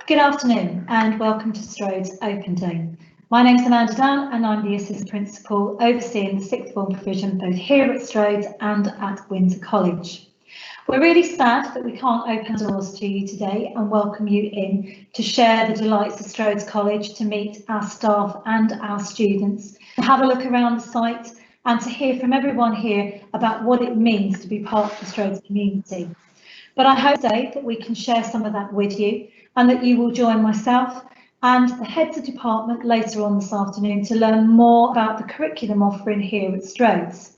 Good afternoon and welcome to Strode's Open Day. My name's Amanda Dunn and I'm the Assistant Principal overseeing the sixth form provision both here at Strode and at Windsor College. We're really sad that we can't open doors to you today and welcome you in to share the delights of Strode's College, to meet our staff and our students, to have a look around the site and to hear from everyone here about what it means to be part of the Strode's community. But I hope today that we can share some of that with you and that you will join myself and the heads of department later on this afternoon to learn more about the curriculum offering here at Strode's.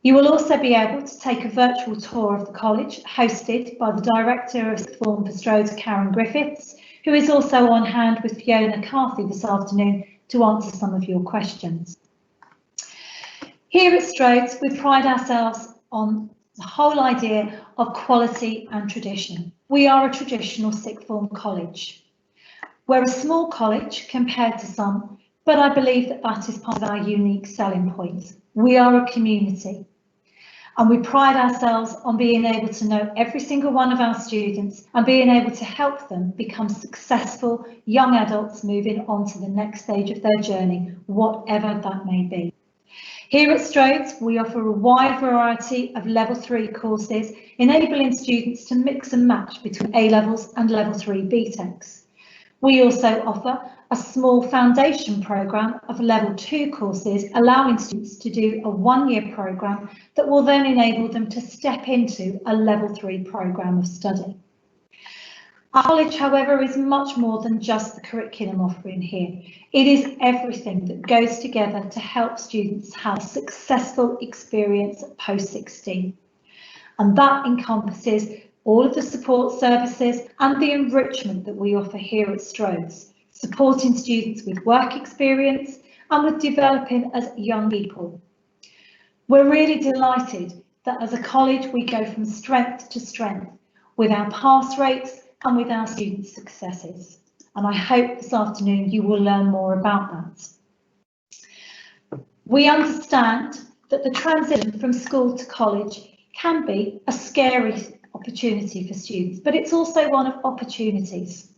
You will also be able to take a virtual tour of the college hosted by the Director of Sixth Form for Strode's, Karen Griffiths, who is also on hand with Fiona Carthy this afternoon to answer some of your questions. Here at Strode's, we pride ourselves on the whole idea of quality and tradition. We are a traditional sixth form college. We're a small college compared to some, but I believe that that is part of our unique selling point. We are a community and we pride ourselves on being able to know every single one of our students and being able to help them become successful young adults moving on to the next stage of their journey, whatever that may be. Here at Strode's, we offer a wide variety of level 3 courses, enabling students to mix and match between A Levels and level 3 BTECs. We also offer a small foundation programme of level 2 courses, allowing students to do a one-year programme that will then enable them to step into a level 3 programme of study. Our college, however, is much more than just the curriculum offering here. It is everything that goes together to help students have a successful experience post-16. And that encompasses all of the support services and the enrichment that we offer here at Strode's, supporting students with work experience and with developing as young people. We're really delighted that as a college we go from strength to strength with our pass rates and with our student successes. And I hope this afternoon you will learn more about that. We understand that the transition from school to college can be a scary opportunity for students, but it's also one of opportunities.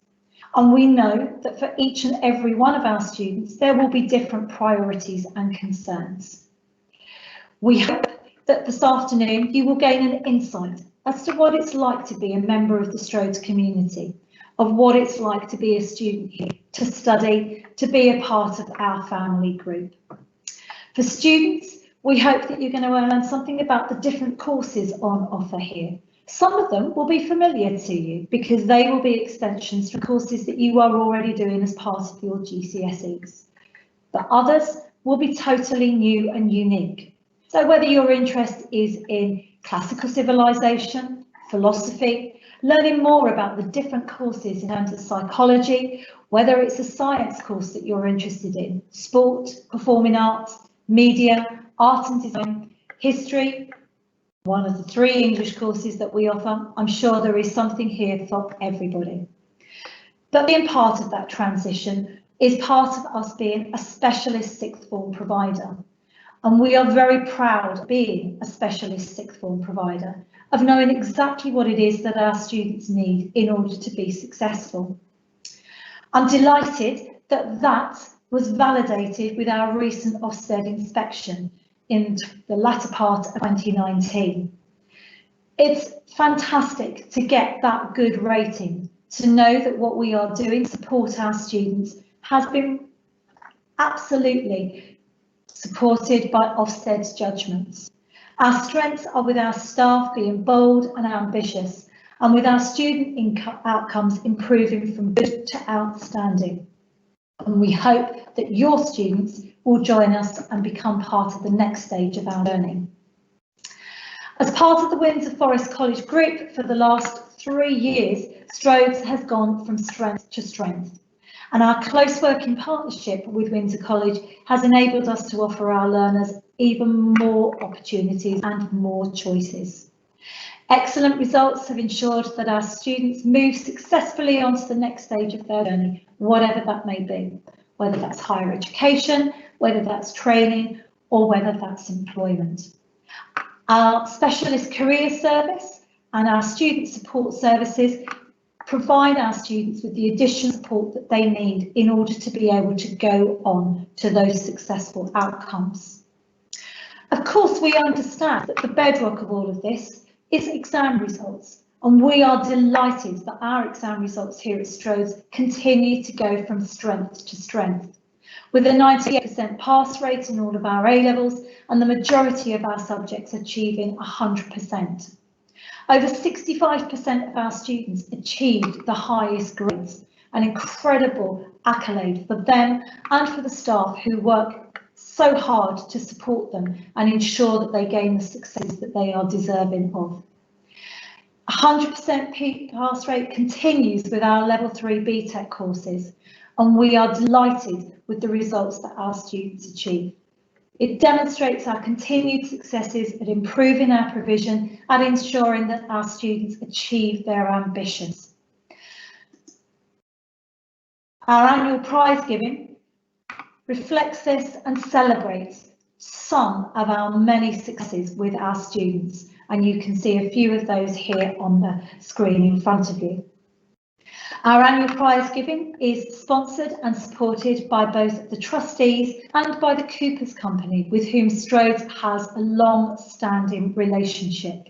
And we know that for each and every one of our students, there will be different priorities and concerns. We hope that this afternoon you will gain an insight as to what it's like to be a member of the Strode's community, of what it's like to be a student here, to study, to be a part of our family group. For students, we hope that you're going to learn something about the different courses on offer here. Some of them will be familiar to you because they will be extensions from courses that you are already doing as part of your GCSEs. But others will be totally new and unique. So whether your interest is in classical civilization, philosophy, learning more about the different courses in terms of psychology, whether it's a science course that you're interested in, sport, performing arts, media, art and design, history, one of the 3 English courses that we offer, I'm sure there is something here for everybody. But being part of that transition is part of us being a specialist sixth form provider. And we are very proud of being a specialist sixth form provider, of knowing exactly what it is that our students need in order to be successful. I'm delighted that that was validated with our recent Ofsted inspection in the latter part of 2019. It's fantastic to get that good rating, to know that what we are doing to support our students has been absolutely supported by Ofsted's judgments. Our strengths are with our staff being bold and ambitious, and with our student outcomes improving from good to outstanding. And we hope that your students will join us and become part of the next stage of our learning. As part of the Windsor Forest College Group for the last 3 years, Strode's has gone from strength to strength. And our close working partnership with Windsor College has enabled us to offer our learners even more opportunities and more choices. Excellent results have ensured that our students move successfully on to the next stage of their journey, whatever that may be, whether that's higher education, whether that's training, or whether that's employment. Our specialist career service and our student support services provide our students with the additional support that they need in order to be able to go on to those successful outcomes. Of course, we understand that the bedrock of all of this is exam results, and we are delighted that our exam results here at Strode continue to go from strength to strength, with a 98% pass rate in all of our A levels and the majority of our subjects achieving 100%. Over 65% of our students achieved the highest grades, an incredible accolade for them and for the staff who work so hard to support them and ensure that they gain the successes that they are deserving of. 100% pass rate continues with our level 3 BTech courses, and we are delighted with the results that our students achieve. It demonstrates our continued successes at improving our provision and ensuring that our students achieve their ambitions. Our annual prize giving reflects this and celebrates some of our many successes with our students, and you can see a few of those here on the screen in front of you. Our annual prize giving is sponsored and supported by both the trustees and by the Coopers Company, with whom Strode has a long-standing relationship.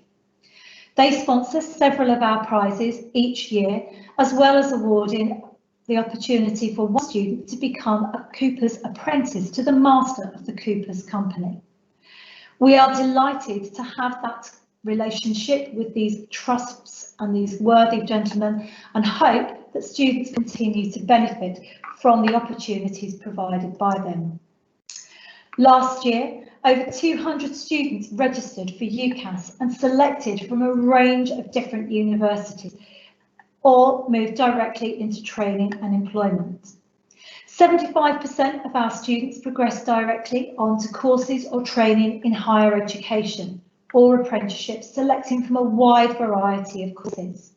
They sponsor several of our prizes each year, as well as awarding the opportunity for one student to become a Coopers apprentice to the master of the Coopers Company. We are delighted to have that relationship with these trusts and these worthy gentlemen, and hope that students continue to benefit from the opportunities provided by them. Last year, over 200 students registered for UCAS and selected from a range of different universities, or moved directly into training and employment. 75% of our students progressed directly onto courses or training in higher education or apprenticeships, selecting from a wide variety of courses.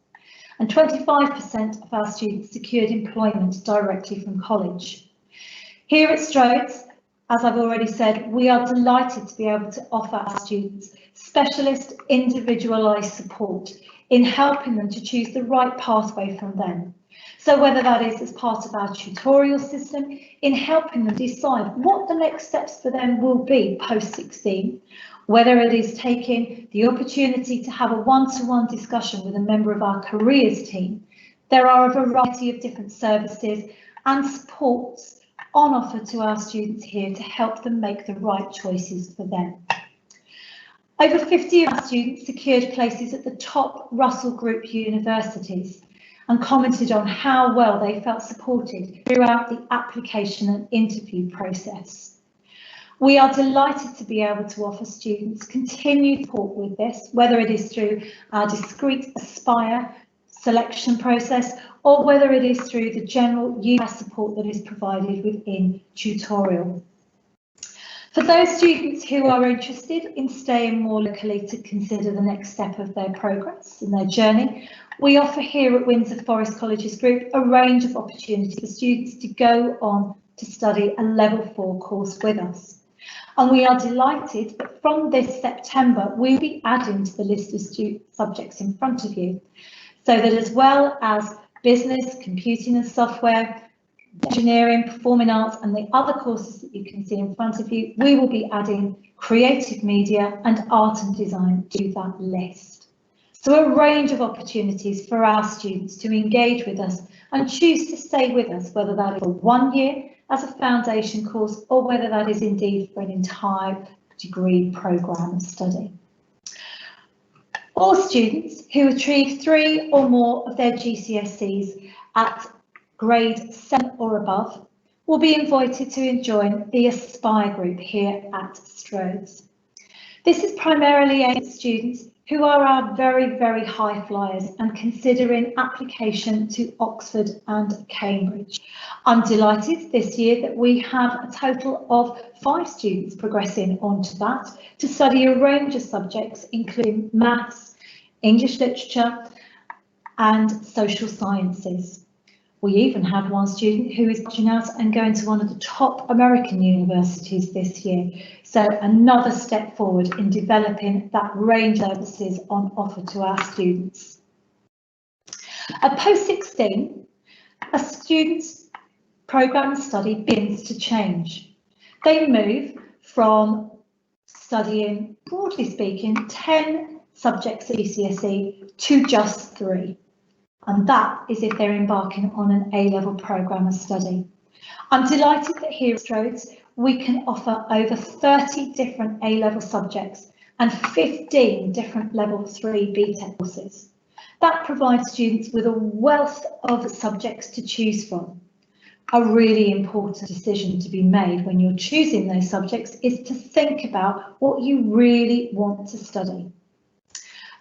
And 25% of our students secured employment directly from college. Here at Strode, as I've already said, we are delighted to be able to offer our students specialist, individualised support in helping them to choose the right pathway from them. So whether that is as part of our tutorial system, in helping them decide what the next steps for them will be post 16, whether it is taking the opportunity to have a one-to-one discussion with a member of our careers team, there are a variety of different services and supports on offer to our students here to help them make the right choices for them. Over 50 of our students secured places at the top Russell Group universities and commented on how well they felt supported throughout the application and interview process. We are delighted to be able to offer students continued support with this, whether it is through our discreet Aspire selection process or whether it is through the general UCAS support that is provided within tutorial. For those students who are interested in staying more locally to consider the next step of their progress in their journey, we offer here at Windsor Forest Colleges Group a range of opportunities for students to go on to study a level 4 course with us. And we are delighted that from this September, we'll be adding to the list of subjects in front of you, so that as well as business, computing and software, engineering, performing arts and the other courses that you can see in front of you, we will be adding creative media and art and design to that list. So a range of opportunities for our students to engage with us and choose to stay with us, whether that is for 1 year as a foundation course or whether that is indeed for an entire degree programme of study. All students who achieve 3 or more of their GCSEs at grade 7 or above will be invited to join the Aspire group here at Strode. This is primarily aimed at students who are our very, very high flyers and considering application to Oxford and Cambridge. I'm delighted this year that we have a total of 5 students progressing onto that to study a range of subjects, including maths, English literature and social sciences. We even have 1 student who is branching out and going to one of the top American universities this year. So another step forward in developing that range of services on offer to our students. At post-16, a student's programme of study begins to change. They move from studying, broadly speaking, 10 subjects at GCSE to just 3. And that is if they're embarking on an A-level programme of study. I'm delighted that here at Strode we can offer over 30 different A-level subjects and 15 different level 3 BTech courses. That provides students with a wealth of subjects to choose from. A really important decision to be made when you're choosing those subjects is to think about what you really want to study.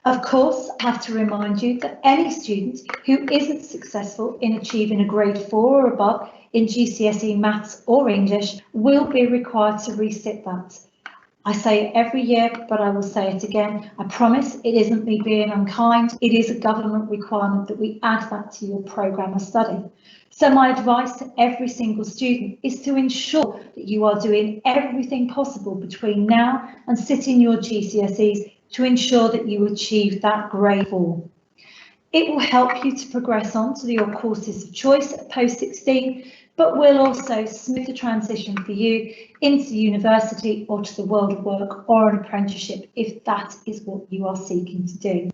Of course, I have to remind you that any student who isn't successful in achieving a grade 4 or above in GCSE Maths or English will be required to resit that. I say it every year, but I will say it again. I promise it isn't me being unkind. It is a government requirement that we add that to your programme of study. So my advice to every single student is to ensure that you are doing everything possible between now and sitting your GCSEs to ensure that you achieve that grade 4. It will help you to progress on to your courses of choice at post-16, but will also smooth the transition for you into university or to the world of work or an apprenticeship if that is what you are seeking to do.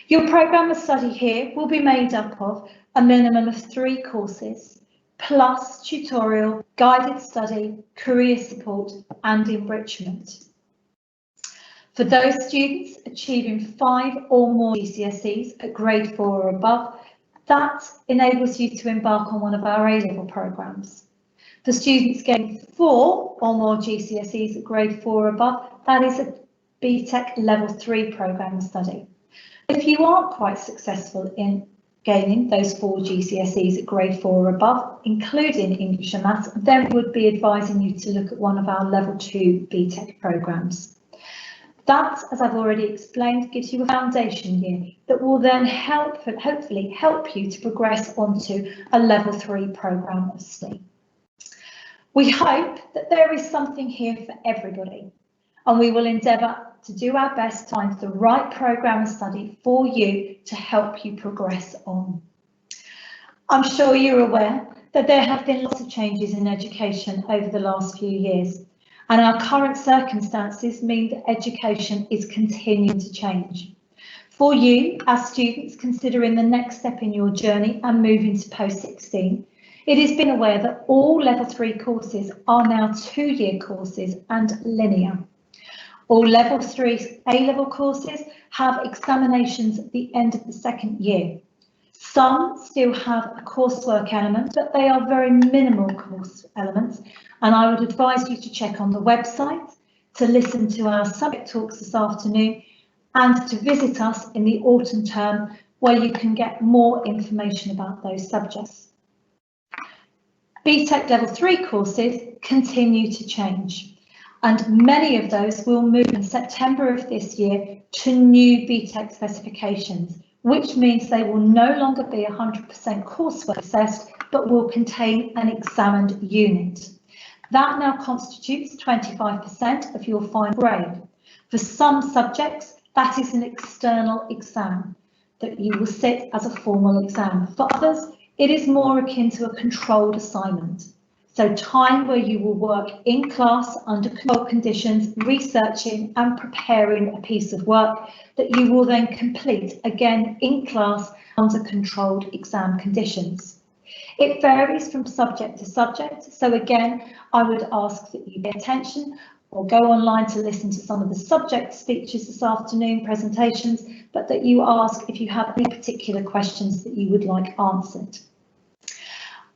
Your programme of study here will be made up of a minimum of 3 courses, plus tutorial, guided study, career support and enrichment. For those students achieving 5 or more GCSEs at grade 4 or above, that enables you to embark on one of our A-level programmes. For students getting 4 or more GCSEs at grade 4 or above, that is a BTech level 3 programme of study. If you aren't quite successful in gaining those 4 GCSEs at grade 4 or above, including English and Maths, then we would be advising you to look at one of our level 2 BTech programmes. That, as I've already explained, gives you a foundation year that will then hopefully help you to progress onto a level 3 programme of study. We hope that there is something here for everybody, and we will endeavour to do our best to find the right programme of study for you to help you progress on. I'm sure you're aware that there have been lots of changes in education over the last few years. And our current circumstances mean that education is continuing to change. For you, as students considering the next step in your journey and moving to post-16, it has been aware that all level 3 courses are now 2-year courses and linear. All level 3 A-level courses have examinations at the end of the 2nd year. Some still have a coursework element, but they are very minimal course elements, and I would advise you to check on the website, to listen to our subject talks this afternoon, and to visit us in the autumn term where you can get more information about those subjects. BTech level 3 courses continue to change, and many of those will move in September of this year to new BTech specifications, which means they will no longer be 100% coursework assessed, but will contain an examined unit. That now constitutes 25% of your final grade. For some subjects, that is an external exam that you will sit as a formal exam. For others, it is more akin to a controlled assignment. So time where you will work in class under controlled conditions, researching and preparing a piece of work that you will then complete again in class under controlled exam conditions. It varies from subject to subject, so again I would ask that you pay attention or go online to listen to some of the subject speeches this afternoon, presentations, but that you ask if you have any particular questions that you would like answered.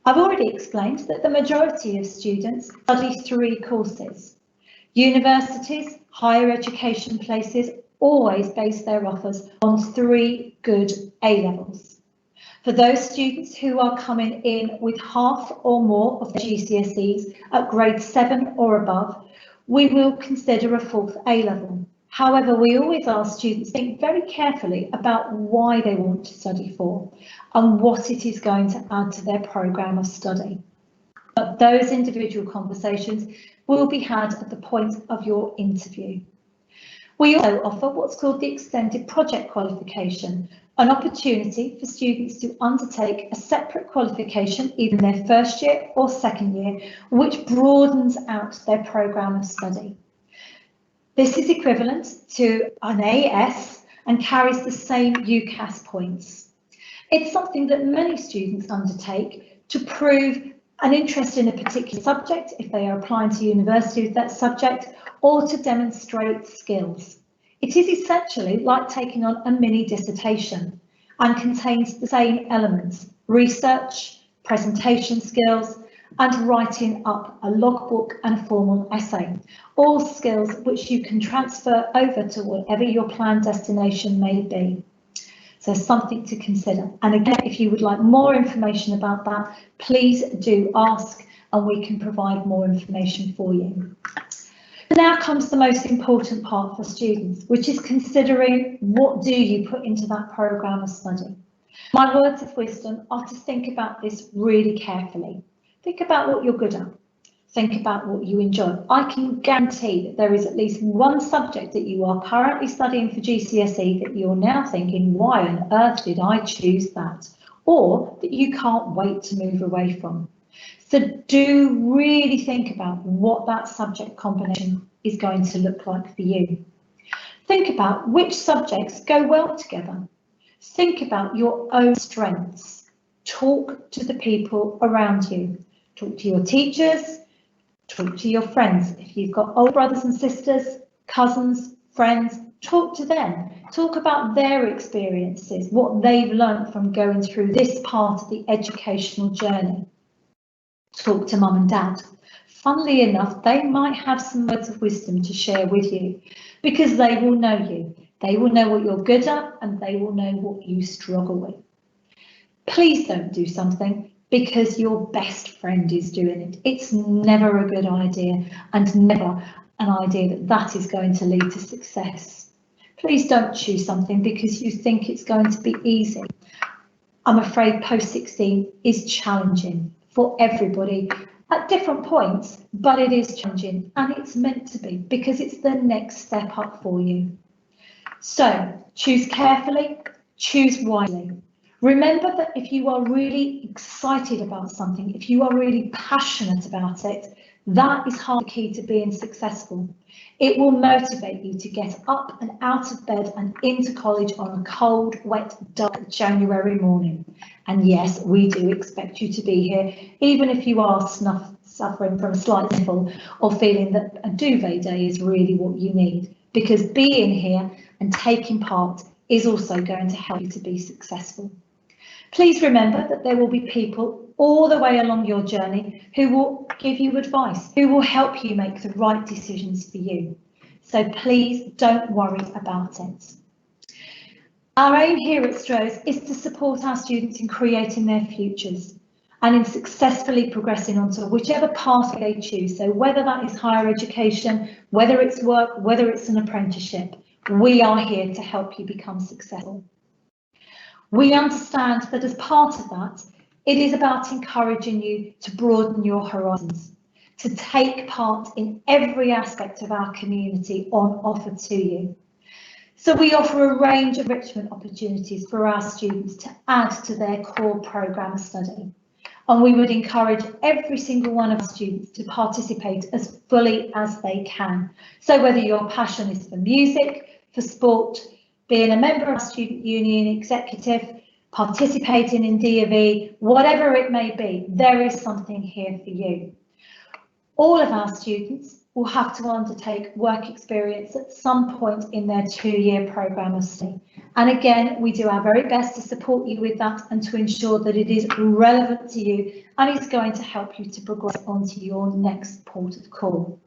I've already explained that the majority of students study 3 courses. Universities, higher education places always base their offers on 3 good A-levels. For those students who are coming in with half or more of their GCSEs at grade 7 or above, we will consider a 4th A-level. However, we always ask students to think very carefully about why they want to study for and what it is going to add to their programme of study. But those individual conversations will be had at the point of your interview. We also offer what's called the extended project qualification, an opportunity for students to undertake a separate qualification, either in their first year or second year, which broadens out their programme of study. This is equivalent to an AS and carries the same UCAS points. It's something that many students undertake to prove an interest in a particular subject if they are applying to university with that subject, or to demonstrate skills. It is essentially like taking on a mini dissertation and contains the same elements: research, presentation skills, and writing up a logbook and a formal essay, all skills which you can transfer over to whatever your planned destination may be. So something to consider. And again, if you would like more information about that, please do ask and we can provide more information for you. Now comes the most important part for students, which is considering what do you put into that programme of study. My words of wisdom are to think about this really carefully. Think about what you're good at. Think about what you enjoy. I can guarantee that there is at least one subject that you are currently studying for GCSE that you're now thinking, why on earth did I choose that? Or that you can't wait to move away from. So do really think about what that subject combination is going to look like for you. Think about which subjects go well together. Think about your own strengths. Talk to the people around you. Talk to your teachers. Talk to your friends. If you've got older brothers and sisters, cousins, friends, talk to them. Talk about their experiences, what they've learned from going through this part of the educational journey. Talk to mum and dad. Funnily enough, they might have some words of wisdom to share with you because they will know you. They will know what you're good at and they will know what you struggle with. Please don't do something because your best friend is doing it. It's never a good idea and never an idea that is going to lead to success. Please don't choose something because you think it's going to be easy. I'm afraid post-16 is challenging for everybody at different points, but it is challenging and it's meant to be because it's the next step up for you. So choose carefully, choose wisely. Remember that if you are really excited about something, if you are really passionate about it, that is half the key to being successful. It will motivate you to get up and out of bed and into college on a cold, wet, dark January morning. And yes, we do expect you to be here, even if you are suffering from a slight sniffle or feeling that a duvet day is really what you need, because being here and taking part is also going to help you to be successful. Please remember that there will be people all the way along your journey who will give you advice, who will help you make the right decisions for you. So please don't worry about it. Our aim here at Strode is to support our students in creating their futures and in successfully progressing onto whichever pathway they choose. So whether that is higher education, whether it's work, whether it's an apprenticeship, we are here to help you become successful. We understand that as part of that, it is about encouraging you to broaden your horizons, to take part in every aspect of our community on offer to you. So we offer a range of enrichment opportunities for our students to add to their core programme of study. And we would encourage every single one of our students to participate as fully as they can. So whether your passion is for music, for sport, being a member of a student union executive, participating in D&V, whatever it may be, there is something here for you. All of our students will have to undertake work experience at some point in their 2-year programme of study. And again, we do our very best to support you with that and to ensure that it is relevant to you and is going to help you to progress onto your next port of call.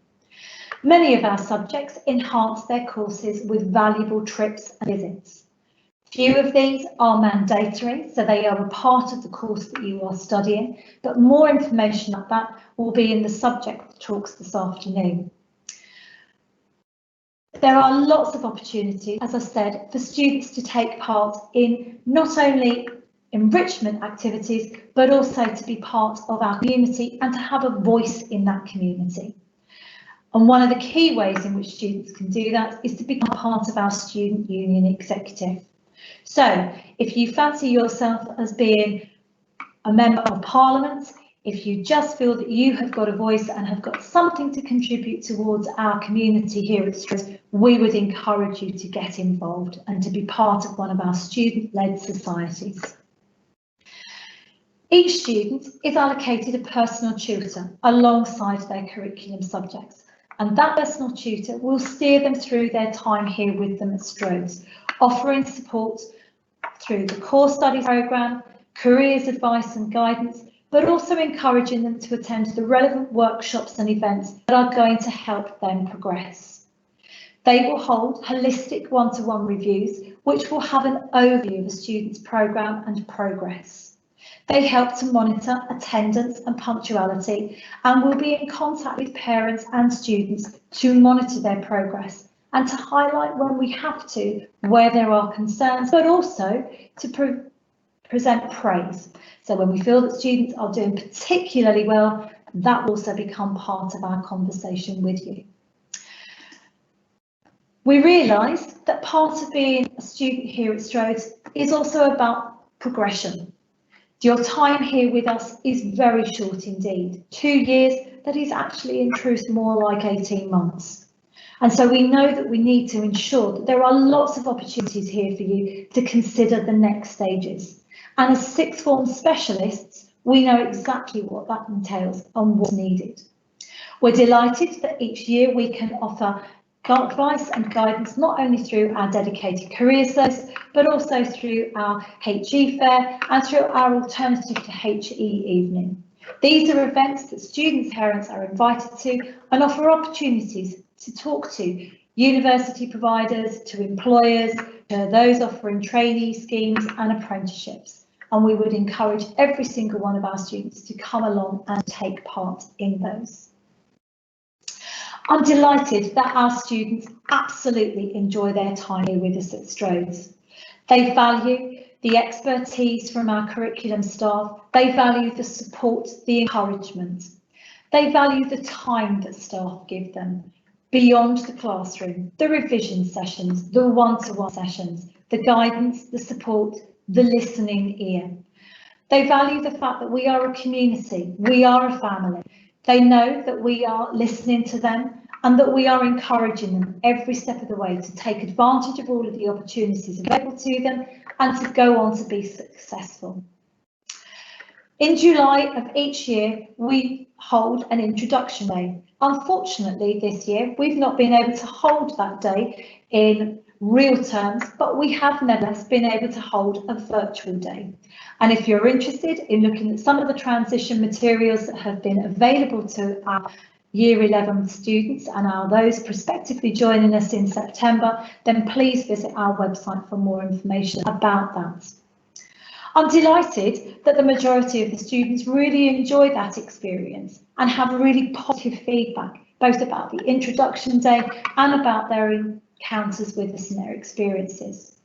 Many of our subjects enhance their courses with valuable trips and visits. Few of these are mandatory, so they are a part of the course that you are studying, but more information about that will be in the subject talks this afternoon. There are lots of opportunities, as I said, for students to take part in not only enrichment activities, but also to be part of our community and to have a voice in that community. And one of the key ways in which students can do that is to become part of our student union executive. So if you fancy yourself as being a member of Parliament, if you just feel that you have got a voice and have got something to contribute towards our community here at Strode, we would encourage you to get involved and to be part of one of our student-led societies. Each student is allocated a personal tutor alongside their curriculum subjects, and that personal tutor will steer them through their time here with them at Strode, offering support through the core studies programme, careers advice and guidance, but also encouraging them to attend the relevant workshops and events that are going to help them progress. They will hold holistic one-to-one reviews, which will have an overview of a student's programme and progress. They help to monitor attendance and punctuality and will be in contact with parents and students to monitor their progress and to highlight when we have to, where there are concerns, but also to present praise. So when we feel that students are doing particularly well, that will also become part of our conversation with you. We realise that part of being a student here at Strode is also about progression. Your time here with us is very short indeed. 2 years, that is actually in truth more like 18 months. And so we know that we need to ensure that there are lots of opportunities here for you to consider the next stages. And as sixth form specialists, we know exactly what that entails and what's needed. We're delighted that each year we can offer advice and guidance not only through our dedicated career service, but also through our HE fair and through our alternative to HE evening. These are events that students and parents are invited to and offer opportunities to talk to university providers, to employers, to those offering trainee schemes and apprenticeships. And we would encourage every single one of our students to come along and take part in those. I'm delighted that our students absolutely enjoy their time here with us at Strode. They value the expertise from our curriculum staff. They value the support, the encouragement. They value the time that staff give them beyond the classroom, the revision sessions, the one-to-one sessions, the guidance, the support, the listening ear. They value the fact that we are a community, we are a family. They know that we are listening to them and that we are encouraging them every step of the way to take advantage of all of the opportunities available to them and to go on to be successful. In July of each year, we hold an introduction day. Unfortunately, this year, we've not been able to hold that day in real terms, but we have nevertheless been able to hold a virtual day. And if you're interested in looking at some of the transition materials that have been available to our Year 11 students and those prospectively joining us in September, then please visit our website for more information about that. I'm delighted that the majority of the students really enjoy that experience and have really positive feedback, both about the introduction day and about their encounters with us and their experiences.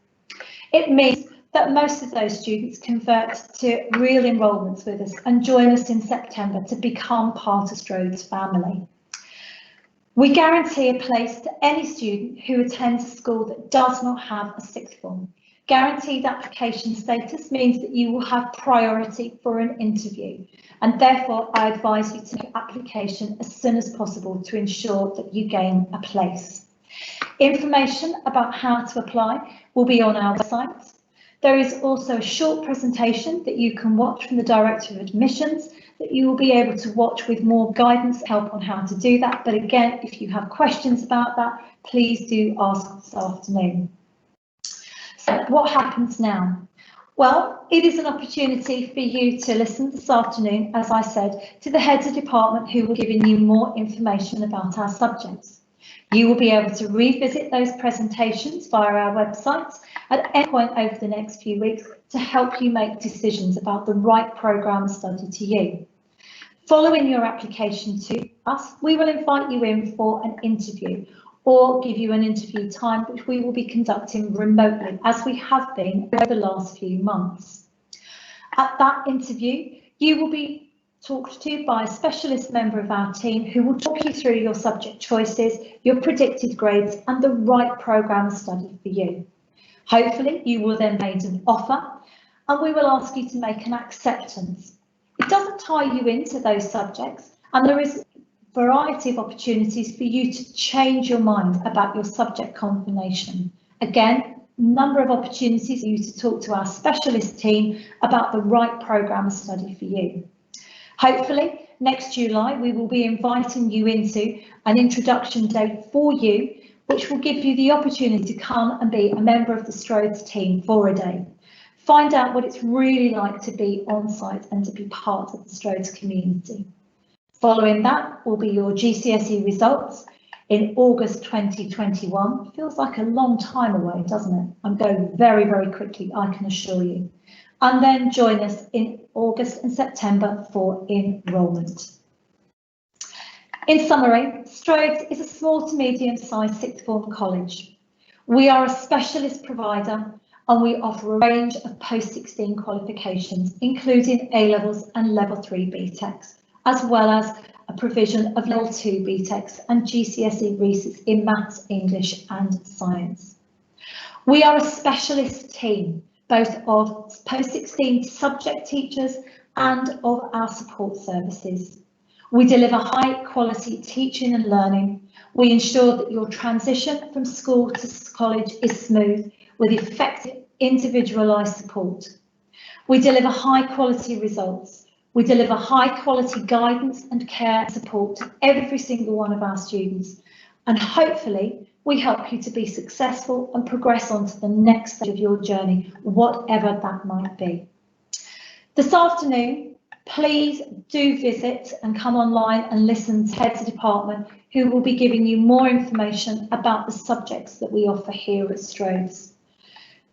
It means that most of those students convert to real enrolments with us and join us in September to become part of Strode's family. We guarantee a place to any student who attends a school that does not have a sixth form. Guaranteed application status means that you will have priority for an interview, and therefore I advise you to make application as soon as possible to ensure that you gain a place. Information about how to apply will be on our website. There is also a short presentation that you can watch from the Director of Admissions that you will be able to watch with more guidance, help on how to do that. But again, if you have questions about that, please do ask this afternoon. So what happens now? Well, it is an opportunity for you to listen this afternoon, as I said, to the heads of department who will be giving you more information about our subjects. You will be able to revisit those presentations via our website at any point over the next few weeks to help you make decisions about the right programme study to you. Following your application to us, we will invite you in for an interview or give you an interview time, which we will be conducting remotely, as we have been over the last few months. At that interview, you will be talked to by a specialist member of our team who will talk you through your subject choices, your predicted grades and the right programme study for you. Hopefully you will then make an offer and we will ask you to make an acceptance. It doesn't tie you into those subjects, and there is a variety of opportunities for you to change your mind about your subject combination. Again, number of opportunities for you to talk to our specialist team about the right programme of study for you. Hopefully next July we will be inviting you into an introduction day for you, which will give you the opportunity to come and be a member of the Strode team for a day. Find out what it's really like to be on site and to be part of the Strode community. Following that will be your GCSE results in August 2021. Feels like a long time away, doesn't it? I'm going very, very quickly, I can assure you. And then join us in August and September for enrolment. In summary, Strode is a small to medium-sized sixth form college. We are a specialist provider and we offer a range of post-16 qualifications, including A Levels and Level 3 BTECs, as well as a provision of Level 2 BTECs and GCSE resits in Maths, English and Science. We are a specialist team, both of post-16 subject teachers and of our support services. We deliver high quality teaching and learning. We ensure that your transition from school to college is smooth with effective individualised support. We deliver high quality results. We deliver high quality guidance and care and support to every single one of our students. And hopefully we help you to be successful and progress on to the next stage of your journey, whatever that might be. This afternoon, please do visit and come online and listen to heads of department who will be giving you more information about the subjects that we offer here at Strode's.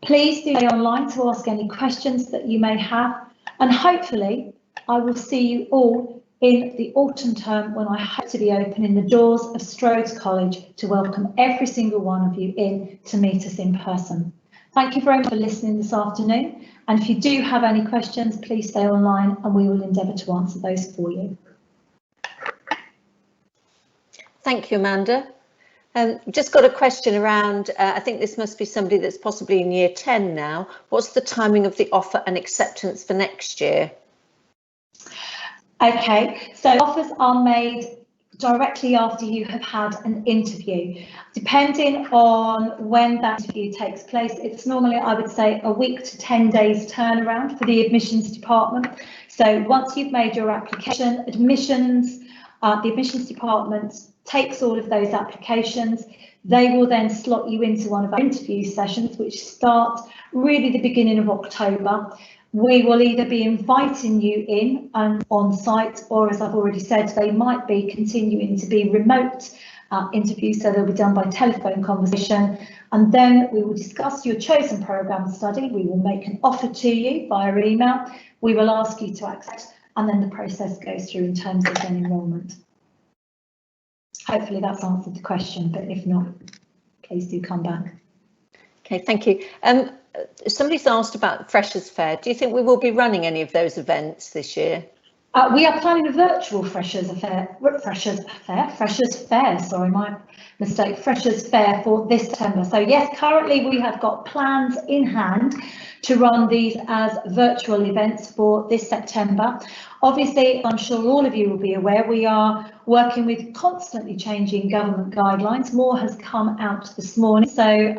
Please do stay online to ask any questions that you may have, and hopefully I will see you all in the autumn term when I hope to be opening the doors of Strode College to welcome every single one of you in to meet us in person. Thank you very much for listening this afternoon, and if you do have any questions, please stay online and we will endeavour to answer those for you. Thank you, Amanda. Just got a question around, I think this must be somebody that's possibly in year 10 now. What's the timing of the offer and acceptance for next year? Okay, so offers are made directly after you have had an interview. Depending on when that interview takes place, it's normally, I would say, a week to 10 days turnaround for the admissions department. So once you've made your application, the admissions department takes all of those applications. They will then slot you into one of our interview sessions, which start really the beginning of October. We will either be inviting you in and on site, or as I've already said, they might be continuing to be remote interviews, so they'll be done by telephone conversation. And then we will discuss your chosen programme of study. We will make an offer to you via email. We will ask you to accept, and then the process goes through in terms of then enrolment. Hopefully that's answered the question, but if not, please do come back. Okay, thank you. Somebody's asked about Freshers' Fair. Do you think we will be running any of those events this year? We are planning a virtual Freshers' Fair, sorry, my mistake, Freshers' Fair for this September. So yes, currently we have got plans in hand to run these as virtual events for this September. Obviously, I'm sure all of you will be aware, we are working with constantly changing government guidelines. More has come out this morning. So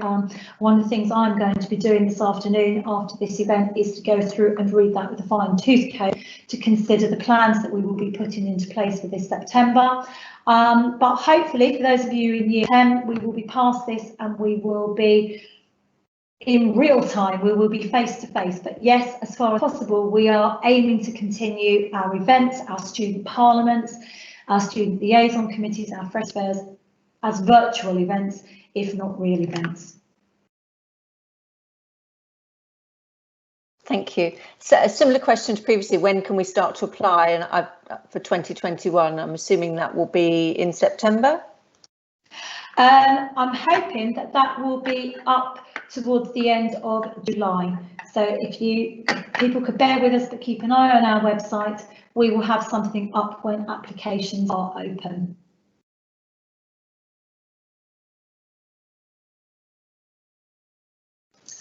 one of the things I'm going to be doing this afternoon after this event is to go through and read that with a fine tooth comb to consider the plans that we will be putting into place for this September. But hopefully, for those of you in year 10, we will be past this and we will be in real time, we will be face to face. But yes, as far as possible, we are aiming to continue our events, our student parliaments, our student liaison committees, our Freshers' Fairs as virtual events, if not real events. Thank you. So a similar question to previously, when can we start to apply? And for 2021, I'm assuming that will be in September? I'm hoping that that will be up towards the end of July. So if people could bear with us but keep an eye on our website, we will have something up when applications are open.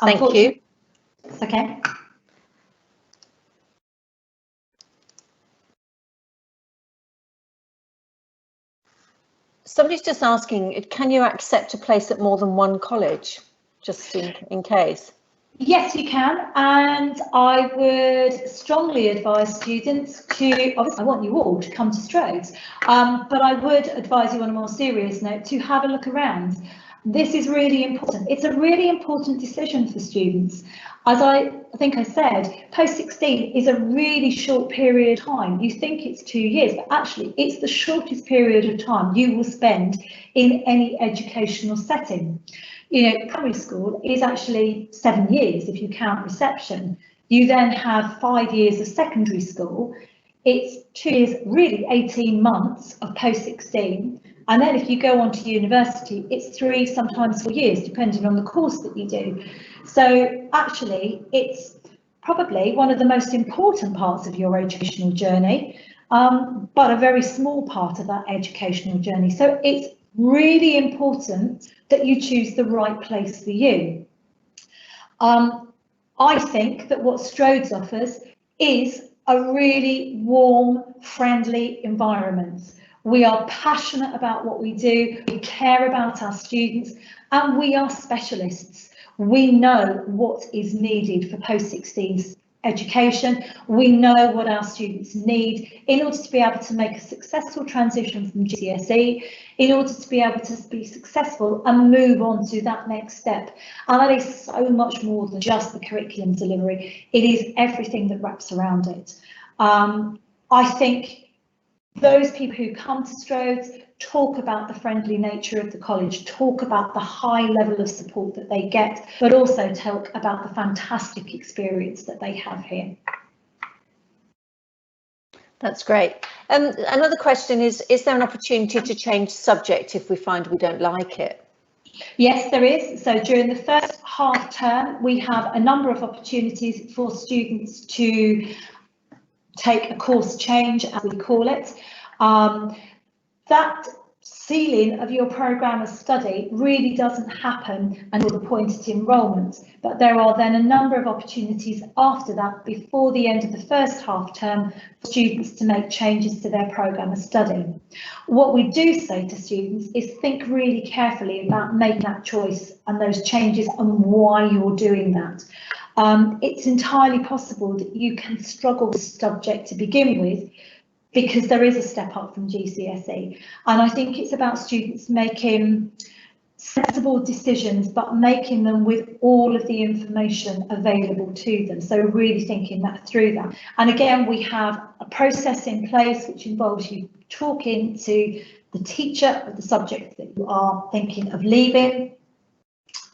Thank you. It's okay. Somebody's just asking, can you accept a place at more than one college, just in case? Yes, you can, and I would strongly advise students to, obviously I want you all to come to Strode, but I would advise you on a more serious note to have a look around. This is really important. It's a really important decision for students. As I think I said, post-16 is a really short period of time. You think it's 2 years, but actually it's the shortest period of time you will spend in any educational setting. You know, primary school is actually 7 years if you count reception. You then have 5 years of secondary school. It's 2 years, really 18 months of post-16. And then if you go on to university, it's 3, sometimes 4 years, depending on the course that you do. So actually, it's probably one of the most important parts of your educational journey, but a very small part of that educational journey. So it's really important that you choose the right place for you. I think that what Strode offers is a really warm, friendly environment. We are passionate about what we do, we care about our students, and we are specialists. We know what is needed for post-16 education. We know what our students need in order to be able to make a successful transition from GCSE, in order to be able to be successful and move on to that next step. And that is so much more than just the curriculum delivery. It is everything that wraps around it. I think those people who come to Strode talk about the friendly nature of the college, talk about the high level of support that they get, but also talk about the fantastic experience that they have here. That's great. Another question is there an opportunity to change subject if we find we don't like it? Yes, there is. So during the first half term, we have a number of opportunities for students to take a course change, as we call it. That ceiling of your programme of study really doesn't happen until the point of enrolment, but there are then a number of opportunities after that, before the end of the first half term, for students to make changes to their programme of study. What we do say to students is think really carefully about making that choice and those changes and why you're doing that. It's entirely possible that you can struggle with subject to begin with, because there is a step up from GCSE. And I think it's about students making sensible decisions, but making them with all of the information available to them. So really thinking that through that. And again, we have a process in place which involves you talking to the teacher of the subject that you are thinking of leaving,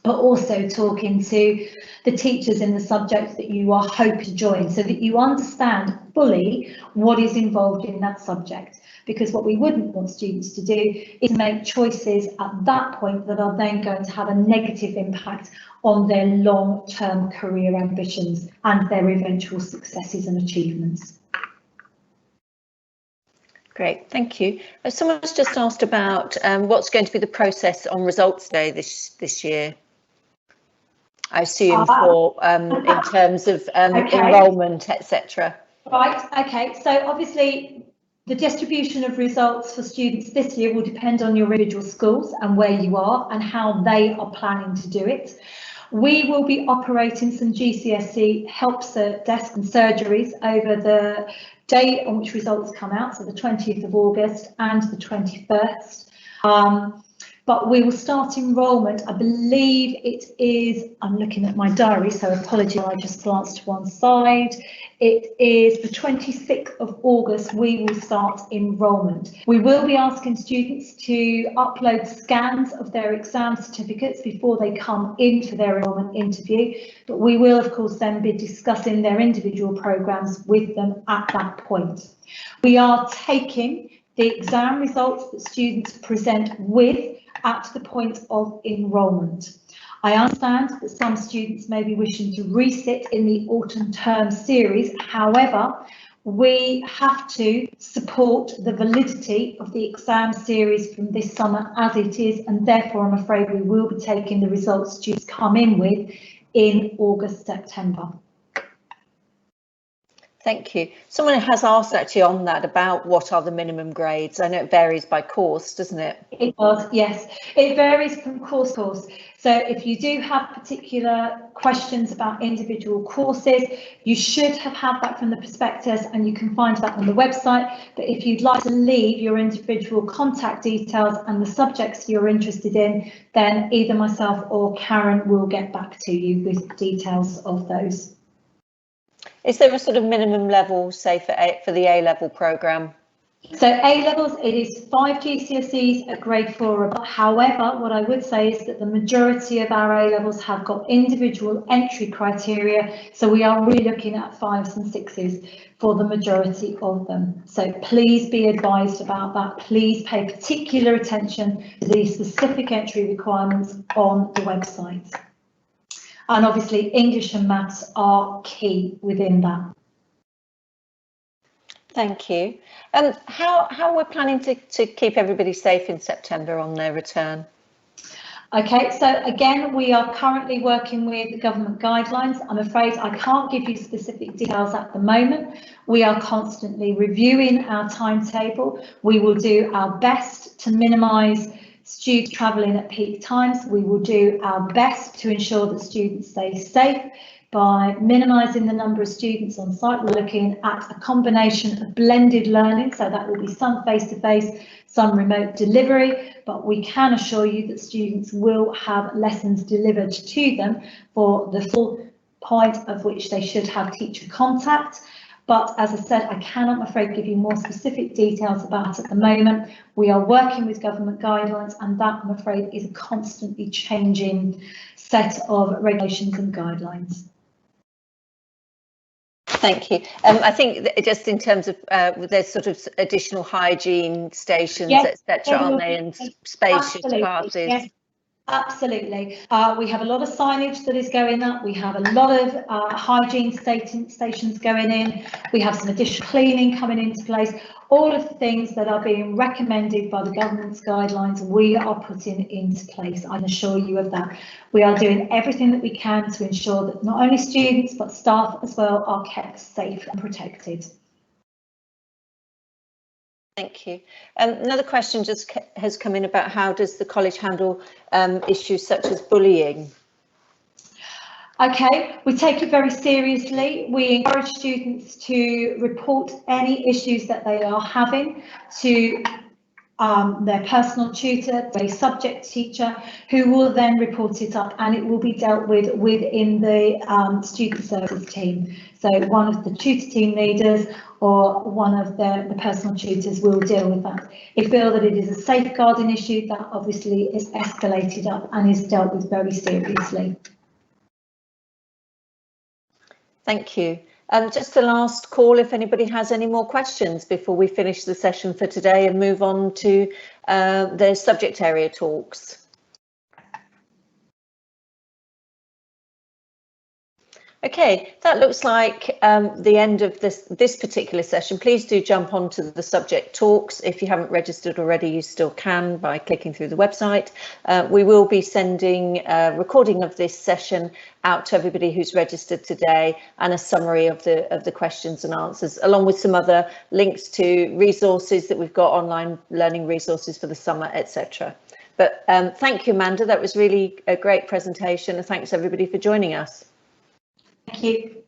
but also talking to the teachers in the subject that you are hoping to join, so that you understand fully what is involved in that subject. Because what we wouldn't want students to do is make choices at that point that are then going to have a negative impact on their long-term career ambitions and their eventual successes and achievements. Great, thank you. Someone's just asked about what's going to be the process on results day this year. I assume for in terms of okay. Enrolment, etc. Right, okay, so obviously the distribution of results for students this year will depend on your individual schools and where you are and how they are planning to do it. We will be operating some GCSE help desk and surgeries over the day on which results come out, so the 20th of August and the 21st. But we will start enrolment, I believe it is, I'm looking at my diary, so apologies, I just glanced to one side. It is the 26th of August, we will start enrolment. We will be asking students to upload scans of their exam certificates before they come in for their enrolment interview, but we will of course then be discussing their individual programmes with them at that point. We are taking the exam results that students present with at the point of enrolment. I understand that some students may be wishing to resit in the autumn term series. However, we have to support the validity of the exam series from this summer as it is, and therefore I'm afraid we will be taking the results students come in with in August, September. Thank you. Someone has asked actually on that about what are the minimum grades. I know it varies by course, doesn't it? It does, yes. It varies from course to course. So if you do have particular questions about individual courses, you should have had that from the prospectus, and you can find that on the website. But if you'd like to leave your individual contact details and the subjects you're interested in, then either myself or Karen will get back to you with details of those. Is there a sort of minimum level, say, for the A-level programme? So A-levels, it is 5 GCSEs at grade 4. However, what I would say is that the majority of our A-levels have got individual entry criteria. So we are really looking at 5s and 6s for the majority of them. So please be advised about that. Please pay particular attention to the specific entry requirements on the website. And obviously English and maths are key within that. Thank you. How we're planning to keep everybody safe in September on their return? Okay, so again, we are currently working with government guidelines. I'm afraid I can't give you specific details at the moment. We are constantly reviewing our timetable. We will do our best to minimise students travelling at peak times. We will do our best to ensure that students stay safe by minimising the number of students on site. We're looking at a combination of blended learning, so that will be some face-to-face, some remote delivery, but we can assure you that students will have lessons delivered to them for the full point of which they should have teacher contact. But as I said, I cannot, I'm afraid, give you more specific details about at the moment. We are working with government guidelines, and that, I'm afraid, is a constantly changing set of regulations and guidelines. Thank you. I think just in terms of there's sort of additional hygiene stations, yes, etc., aren't they, and spacious classes? Yes. Absolutely. We have a lot of signage that is going up. We have a lot of hygiene stations going in. We have some additional cleaning coming into place. All of the things that are being recommended by the government's guidelines, we are putting into place. I can assure you of that. We are doing everything that we can to ensure that not only students but staff as well are kept safe and protected. Thank you. Another question just has come in about how does the college handle issues such as bullying? Okay, we take it very seriously. We encourage students to report any issues that they are having to their personal tutor, a subject teacher, who will then report it up, and it will be dealt with within the student services team. So one of the tutor team leaders or one of the personal tutors will deal with that. If you feel that it is a safeguarding issue, that obviously is escalated up and is dealt with very seriously. Thank you. Just the last call if anybody has any more questions before we finish the session for today and move on to the subject area talks. Okay, that looks like the end of this particular session. Please do jump onto the subject talks. If you haven't registered already, you still can by clicking through the website. We will be sending a recording of this session out to everybody who's registered today, and a summary of the questions and answers, along with some other links to resources that we've got, online learning resources for the summer, etc. But thank you, Amanda. That was really a great presentation, and thanks everybody for joining us. Thank you.